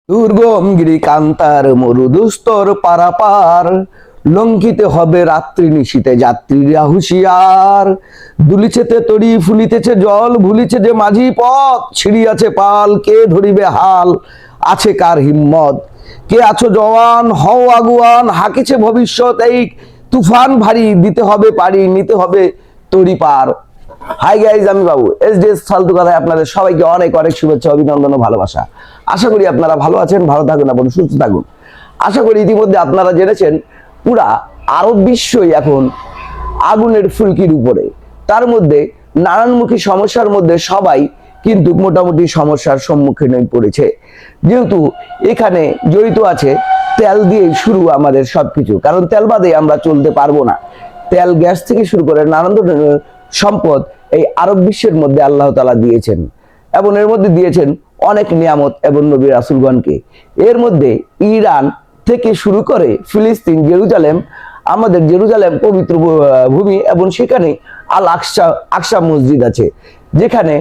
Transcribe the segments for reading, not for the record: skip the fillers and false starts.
দুর্গম গিরি কান্তার মরুদুস্তর পারাপার, লঙ্ঘিতে হবে রাত্রি নিশীতে যাত্রীরা হুঁশিয়ার। দুলিছেতে তরি ফুলিতেছে জল, ভুলিছে যে মাঝি পথ, ছিড়িয়াছে পাল কে ধরিবে হাল, আছে কার হিম্মত। কে আছো জওয়ান হও আগুয়ান, হাকিছে ভবিষ্যৎ এই তুফান ভারী, দিতে হবে পারি নিতে হবে তরি পার। হাই গাইজ, আমি বাবু এসডিএস ফালতু কথায় আপনাদের সবাইকে অনেক অনেক শুভেচ্ছা, অভিনন্দন ও ভালোবাসা। আশা করি আপনারা ভালো আছেন, ভালো থাকুন এবং সুস্থ থাকুন। আশা করি ইতিমধ্যে আপনারা জেনেছেন পুরা আরব বিশ্বই এখন আগুনের ফুলকির উপরে। তার মধ্যে নানানমুখী সমস্যার মধ্যে সবাই কিন্তু মোটামুটি সমস্যার সম্মুখীন হয়ে পড়েছে, যেহেতু এখানে জড়িত আছে তেল দিয়েই শুরু আমাদের সবকিছু। কারণ তেল বাদে আমরা চলতে পারবো না। তেল গ্যাস থেকে শুরু করে নানান ধরনের সম্পদ এই আরব বিশ্বের মধ্যে আল্লাহ তাআলা দিয়েছেন, এবং এর মধ্যে দিয়েছেন অনেক নিয়ামত এবং নবী রাসূলগণকে। এর মধ্যে ইরান থেকে শুরু করে ফিলিস্তিন, জেরুজালেম, আমাদের জেরুজালেম পবিত্র ভূমি, এবং সেখানে আল আকসা মসজিদ আছে, যেখানে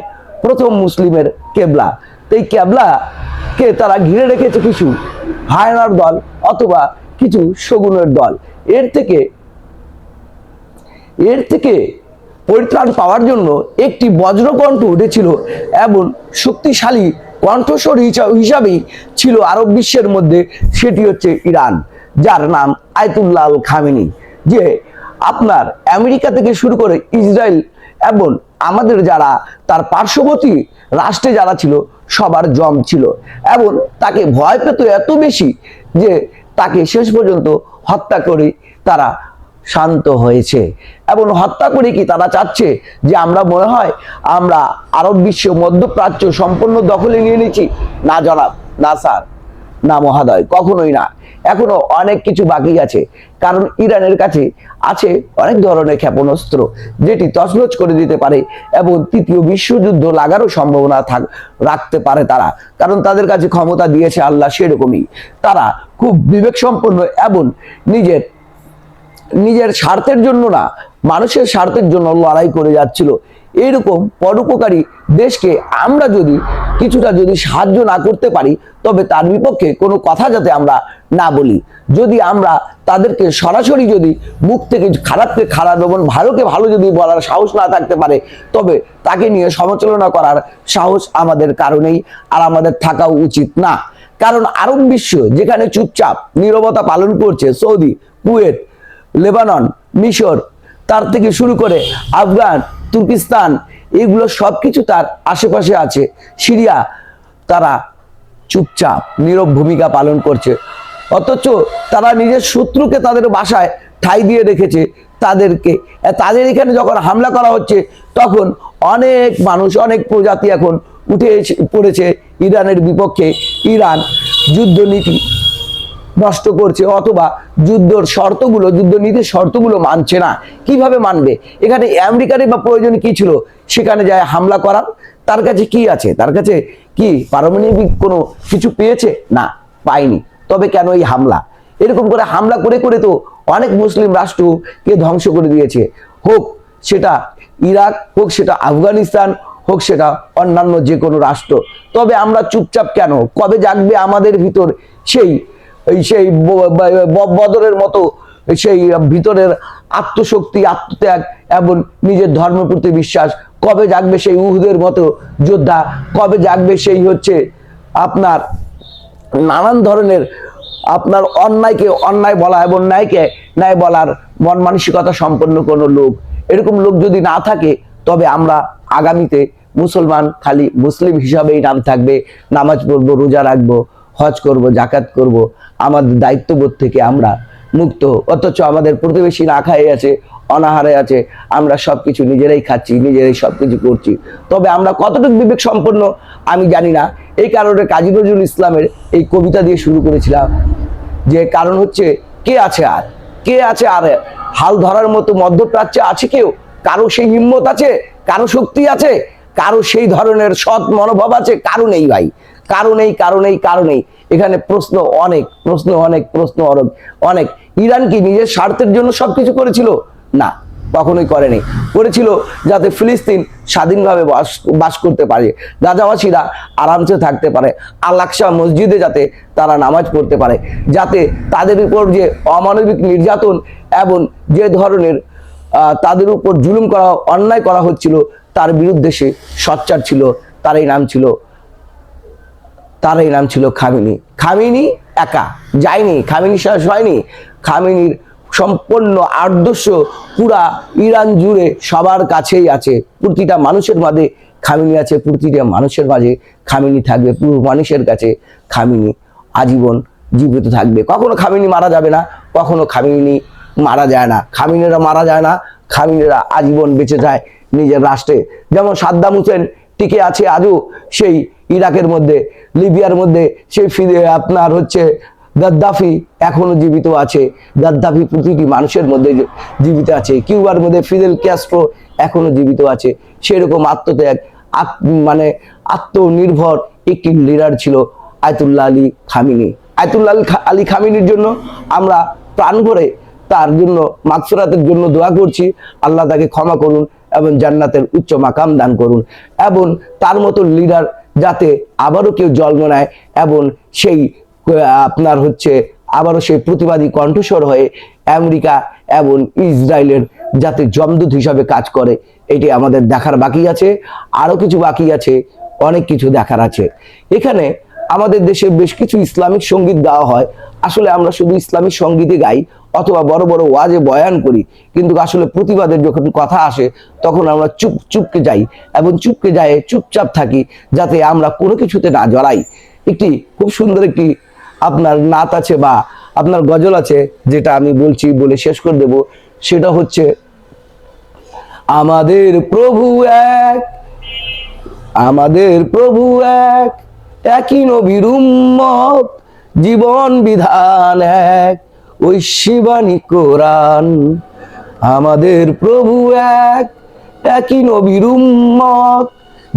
প্রথম মুসলিমের কেবলা। এই কেবলাকে তারা ঘিরে রেখেছে কিছু হায়নার দল অথবা কিছু শগুনের দল। এর থেকে পরিত্রাণ পাওয়ার জন্য একটি বজ্রকণ্ঠ উঠেছিল, এবং শক্তিশালী কণ্ঠস্বর হিসাবেই ছিল আরব বিশ্বের মধ্যে, সেটি হচ্ছে ইরান, যার নাম আয়াতুল্লাহ আল খামেনি। যে আপনার আমেরিকা থেকে শুরু করে ইসরায়েল এবং আমাদের যারা তার পার্শ্ববর্তী রাষ্ট্রে যারা ছিল সবার জম ছিল, এবং তাকে ভয় পেত এত বেশি যে তাকে শেষ পর্যন্ত হত্যা করে তারা শান্ত হয়েছে। এবং হত্যা করে কি তারা চাচ্ছে যে আমরা মনে হয় আমরা আরব বিশ্ব মধ্যপ্রাচ্য সম্পূর্ণ দখলে নিয়ে নিচ্ছি? না জনাব, না স্যার, না মহাদয়, কখনোই না। এখনো অনেক কিছু বাকি আছে। কারণ ইরানের কাছে আছে অনেক ধরনের ক্ষেপণাস্ত্র, যেটি তছনছ করে দিতে পারে এবং তৃতীয় বিশ্বযুদ্ধ লাগারও সম্ভাবনা রাখতে পারে তারা। কারণ তাদের কাছে ক্ষমতা দিয়েছে আল্লাহ, সেরকমই তারা খুব বিবেক সম্পন্ন এবং নিজের স্বার্থের জন্য না, মানুষের স্বার্থের জন্য লড়াই করে যাচ্ছিল। এইরকম পরোপকারী দেশকে আমরা যদি কিছুটা সাহায্য না করতে পারি, তবে তার বিপক্ষে কোনো কথা যাতে আমরা না বলি। যদি আমরা তাদেরকে সরাসরি মুখ থেকে খারাপকে খারাপ এবং ভালোকে ভালো বলার সাহস না থাকতে পারে, তবে তাকে নিয়ে সমালোচনা করার সাহস আমাদের কারণেই আর আমাদের থাকাও উচিত না। কারণ আরব বিশ্ব যেখানে চুপচাপ নীরবতা পালন করছে, সৌদি, কুয়েত, লেবানন, মিশর, তার থেকে শুরু করে আফগান, তুর্কিস্তান, এগুলো সবকিছু তার আশেপাশে আছে, সিরিয়া, তারা চুপচাপ নীরব ভূমিকা পালন করছে। অথচ তারা নিজের শত্রুকে তাদের বাসায় ঠাঁই দিয়ে রেখেছে। তাদের এখানে যখন হামলা করা হচ্ছে, তখন অনেক মানুষ, অনেক প্রজাতি এখন উঠে পড়েছে ইরানের বিপক্ষে। ইরান যুদ্ধনীতি নষ্ট করছে, অথবা যুদ্ধনীতির শর্তগুলো মানছে না। কিভাবে মানবে? এখানে আমেরিকারই বা প্রয়োজন কি ছিল সেখানে যায় হামলা করার? তার কাছে কি আছে? তার কাছে কি পারমাণবিক কোনো কিছু পেয়েছে? না, পায়নি। তবে কেন এই হামলা? এরকম করে হামলা করে করে তো অনেক মুসলিম রাষ্ট্রকে ধ্বংস করে দিয়েছে, হোক সেটা ইরাক, হোক সেটা আফগানিস্তান, হোক সেটা অন্যান্য যে কোনো রাষ্ট্র। তবে আমরা চুপচাপ কেন? কবে জাগবে আমাদের ভিতর সেই বদরের মতো সেই ভিতরের আত্মশক্তি, আত্মত্যাগ এবং নিজের ধর্মের প্রতি বিশ্বাস? কবে জাগবে সেই উহুদের মতো যোদ্ধা? কবে জাগবে সেই আপনার নানান ধরনের আপনার অন্যায়কে অন্যায় বলা এবং ন্যায়কে ন্যায় বলার মন মানসিকতা সম্পন্ন কোনো লোক? এরকম লোক যদি না থাকে, তবে আমরা আগামীতে মুসলমান খালি মুসলিম হিসাবেই নাম থাকবে। নামাজ পড়বো, রোজা রাখবো, হজ করব, জাকাত করব, আমাদের দায়িত্ববোধ থেকে আমরা মুক্ত। অথচ আমাদের প্রতিবেশী না খায় আছে, অনাহারে আছে, আমরা সবকিছু নিজেরাই খাচ্ছি, নিজেরাই সবকিছু করছি। তবে আমরা কতটুকু বিবেক সম্পন্ন আমি জানি না। এই কারণে কাজী নজরুল ইসলামের এই কবিতা দিয়ে শুরু করেছিলাম, যে কারণ হচ্ছে কে আছে আর হাল ধরার মতো মধ্যপ্রাচ্যে আছে কেউ? কারো সেই হিম্মত আছে? কারো শক্তি আছে? কারো সেই ধরনের সৎ মনোভাব আছে? কারো নেই ভাই, কারো নেই। এখানে প্রশ্ন অনেক। ইরান কি নিজের স্বার্থের জন্য সবকিছু করেছিল? না, কখনোই করেনি। করেছিল যাতে ফিলিস্তিন স্বাধীনভাবে বাস করতে পারে, গাজাবাসীরা আরামসে থাকতে পারে, আল আকসা মসজিদে যাতে তারা নামাজ পড়তে পারে, যাতে তাদের উপর যে অমানবিক নির্যাতন এবং যে ধরনের তাদের উপর জুলুম করা, অন্যায় করা হচ্ছিল, তার বিরুদ্ধে সে সোচ্চার ছিল। তারই নাম ছিল খামেনি। খামেনি একা যায়নি, খামেনি শেষ হয়নি। খামেনির সম্পূর্ণ আদর্শ পুরা ইরান জুড়ে সবার কাছেই আছে, প্রতিটা মানুষের মাঝে খামেনি আছে, প্রতিটা মানুষের মাঝে খামেনি থাকবে, পুরো মানুষের কাছে খামেনি আজীবন জীবিত থাকবে। কখনো খামেনি মারা যাবে না, কখনো খামেনি মারা যায় না, খামেনিরা মারা যায় না, খামেনিরা আজীবন বেঁচে যায় নিজের রাষ্ট্রে। যেমন সাদ্দাম হোসেন টিকে আছে আজও সেই ইরাকের মধ্যে, লিবিয়ার মধ্যে সেই আপনার হচ্ছে গাদ্দাফি এখনো জীবিত আছে, গাদ্দাফি প্রতিটি মানুষের মধ্যে জীবিত আছে, কিউবার মধ্যে ফিদেল ক্যাস্ট্রো এখনো জীবিত আছে। সেরকম আত্মত্যাগ মানে আত্মনির্ভর একটি লিডার ছিল Ayatollah Ali Khamenei. Ayatollah Ali খামেনির জন্য আমরা প্রাণ ভরে তার জন্য মাগফিরাতের জন্য দোয়া করছি, আল্লাহ তাকে ক্ষমা করুন এবং জান্নাতের উচ্চ মাকাম দান করুন, এবং তার মতো লিডার যাতে আবারও কেউ জন্ম নেয় এবং সেই আপনার হচ্ছে আবারও সেই প্রতিবাদী কণ্ঠস্বর হয়ে আমেরিকা এবং ইসরায়েলের যাতে জমদূত হিসাবে কাজ করে, এটি আমাদের দেখার বাকি আছে। আরো কিছু বাকি আছে, অনেক কিছু দেখার আছে। এখানে আমাদের দেশে বেশ কিছু ইসলামিক সঙ্গীত গাওয়া হয়। আসলে আমরা শুধু ইসলামিক সঙ্গীতে গাই অথবা বড় বড় ওয়াজে বয়ান করি, কিন্তু আসলে প্রতিবাদের যখন কথা আসে তখন আমরা চুপকে যাই এবং চুপকে যায় চুপচাপ থাকি, যাতে আমরা কোনো কিছুতে না জড়াই। একটি খুব সুন্দর একটি আপনার নাত আছে বা আপনার গজল আছে, যেটা আমি বলছি বলে শেষ করে দেব। সেটা হচ্ছে আমাদের প্রভু এক, আমাদের প্রভু এক, একই নবীর উম্মত, জীবন বিধান এক, ওই শিবানী কোরআন। আমাদের প্রভু এক, একই নবীর উম্মত,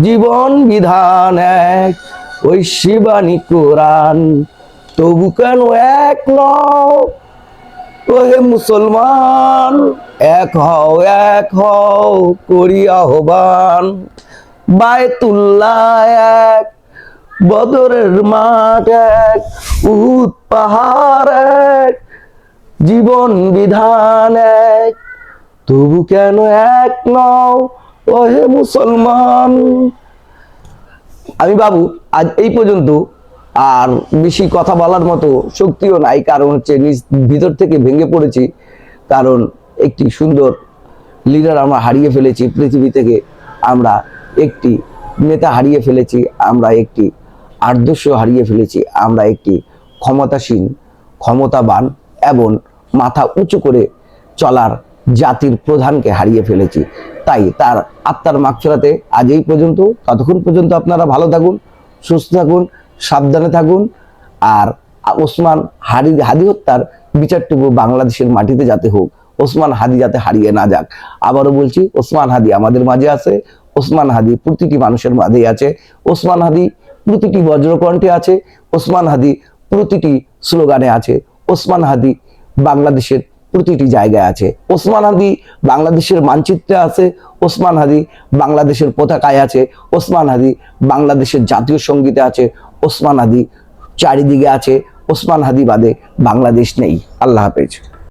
জীবন বিধান এক, ওই শিবানী কোরআন। তবু কেন এক নও ওহে মুসলমান, এক হও করি আহ্বান। বায়তুল্লাহ এক, বদরের মাঠ এক, উহুদ পাহাড় এক, জীবন বিধান এক, তবু কেন এক নও ওহে মুসলমান। আমি বাবু আজ এই পর্যন্ত, আর বেশি কথা বলার মতো শক্তিও নাই, কারণ হচ্ছে নিজ ভিতর থেকে ভেঙে পড়েছি। কারণ একটি সুন্দর লিডার আমরা হারিয়ে ফেলেছি পৃথিবী থেকে, আমরা একটি নেতা হারিয়ে ফেলেছি, আমরা একটি আদর্শ হারিয়ে ফেলেছি, আমরা একটি ক্ষমতাসীন, ক্ষমতাবান এবং মাথা উঁচু করে চলার জাতির প্রধানকে হারিয়ে ফেলেছি। তাই তার আত্মার মাগফিরাতে আজ এই পর্যন্ত। ততক্ষণ পর্যন্ত আপনারা ভালো থাকুন, সুস্থ থাকুন, সাবধানে থাকুন। আর ওসমান হাদি হত্যার বিচারটুকু বাংলাদেশের মাটিতে যাতে হোক, ওসমান হাদি যাতে হারিয়ে না যাক। আবারও বলছি, ওসমান হাদি আমাদের মাঝে আছে, ওসমান হাদি প্রতিটি মানুষের মাঝেই আছে, ওসমান হাদি প্রতিটি বজ্রকণ্ঠে আছে, ওসমান হাদি প্রতিটি স্লোগানে আছে, ওসমান হাদি বাংলাদেশের প্রতিটি জায়গায় আছে, ওসমান হাদি বাংলাদেশের মানচিত্রে আছে, ওসমান হাদি বাংলাদেশের পতাকায় আছে, ওসমান হাদি বাংলাদেশের জাতীয় সঙ্গীতে আছে, ওসমান হাদি চারিদিকে আছে। ওসমান হাদি বাদে বাংলাদেশ নেই। আল্লাহ হাফেজ।